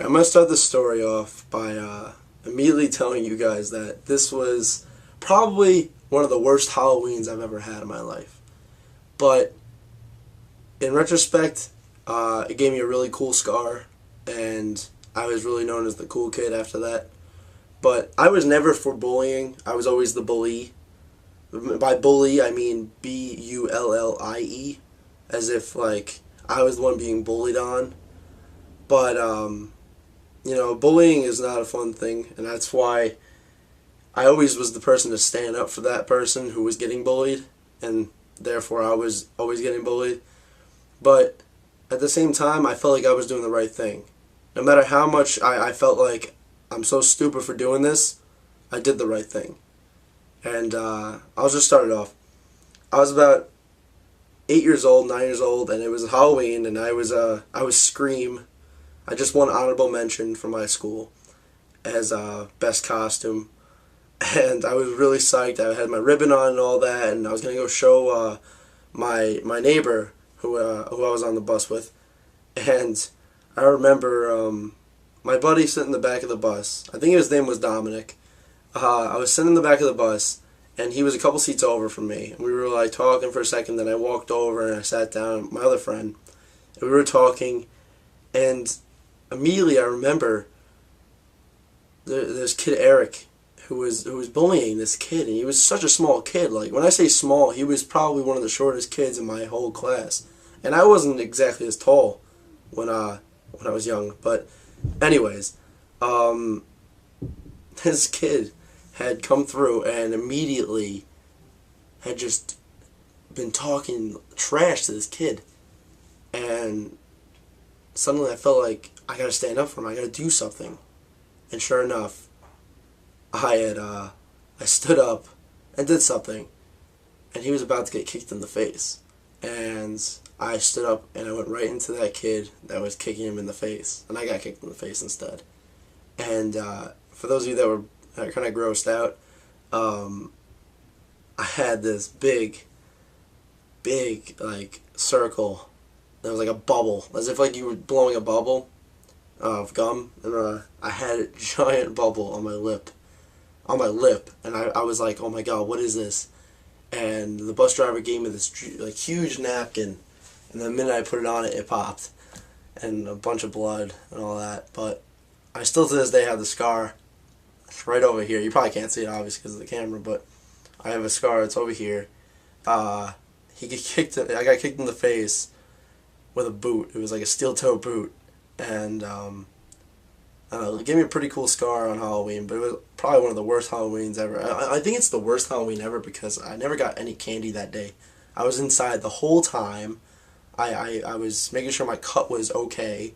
I'm going to start this story off by immediately telling you guys that this was probably one of the worst Halloweens I've ever had in my life. But in retrospect, it gave me a really cool scar, and I was really known as the cool kid after that. But I was never for bullying. I was always the bully. By bully, I mean B-U-L-L-I-E, as if, like, I was the one being bullied on. But, you know, bullying is not a fun thing, and that's why I always was the person to stand up for that person who was getting bullied, and therefore I was always getting bullied. But at the same time, I felt like I was doing the right thing. No matter how much I felt like I'm so stupid for doing this, I did the right thing. And I'll just start it off. I was about 8 years old, 9 years old, and it was Halloween, and I was Scream. I just won honorable mention for my school as best costume, and I was really psyched. I had my ribbon on and all that, and I was gonna go show my neighbor who I was on the bus with, and I remember my buddy sitting in the back of the bus. I think his name was Dominic. I was sitting in the back of the bus, and he was a couple seats over from me. And we were like talking for a second, then I walked over and I sat down with my other friend, and we were talking, and immediately I remember this kid Eric who was bullying this kid, and he was such a small kid. Like, when I say small, he was probably one of the shortest kids in my whole class, and I wasn't exactly as tall when I was young. But anyways, this kid had come through and immediately had just been talking trash to this kid, and suddenly I felt like I gotta stand up for him. I gotta do something. And sure enough, I stood up and did something, and he was about to get kicked in the face, and I stood up and I went right into that kid that was kicking him in the face, and I got kicked in the face instead. And for those of you that were kind of grossed out, I had this big like circle. There was like a bubble, as if like you were blowing a bubble of gum, and I had a giant bubble on my lip, and I was like, oh my god, what is this? And the bus driver gave me this like huge napkin, and the minute I put it on it, it popped, and a bunch of blood and all that. But I still to this day have the scar. It's right over here. You probably can't see it obviously because of the camera, but I have a scar. It's over here. I got kicked in the face with a boot. It was like a steel-toe boot, and it gave me a pretty cool scar on Halloween. But it was probably one of the worst Halloweens ever. I think it's the worst Halloween ever because I never got any candy that day. I was inside the whole time. I was making sure my cut was okay.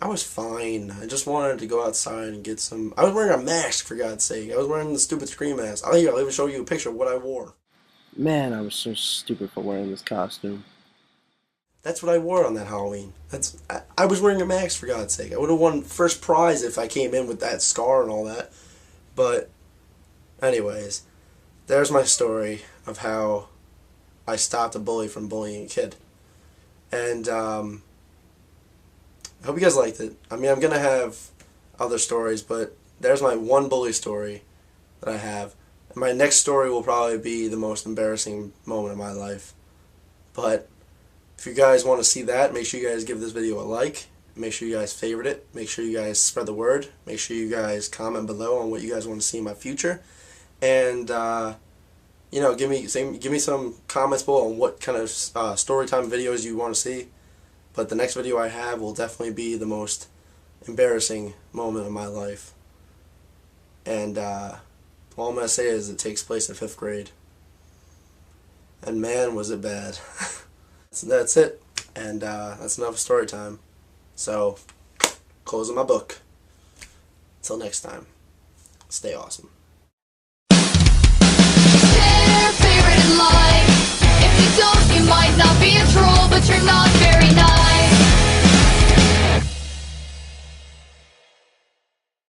I was fine. I just wanted to go outside and get some... I was wearing a mask, for God's sake. I was wearing the stupid Scream mask. I'll even show you a picture of what I wore. Man, I was so stupid for wearing this costume. That's what I wore on that Halloween. I was wearing a mask, for God's sake. I would have won first prize if I came in with that scar and all that. But, anyways, there's my story of how I stopped a bully from bullying a kid. And, I hope you guys liked it. I mean, I'm going to have other stories, but there's my one bully story that I have. And my next story will probably be the most embarrassing moment of my life. But if you guys want to see that, make sure you guys give this video a like. Make sure you guys favorite it. Make sure you guys spread the word. Make sure you guys comment below on what you guys want to see in my future. And, you know, give me some comments below on what kind of story time videos you want to see. But the next video I have will definitely be the most embarrassing moment of my life. And all I'm going to say is it takes place in 5th grade. And man, was it bad. So that's it. And that's enough story time. So, closing my book. Until next time, stay awesome. Share your favorite in life. If you don't, you might not be a troll, but you're not very nice.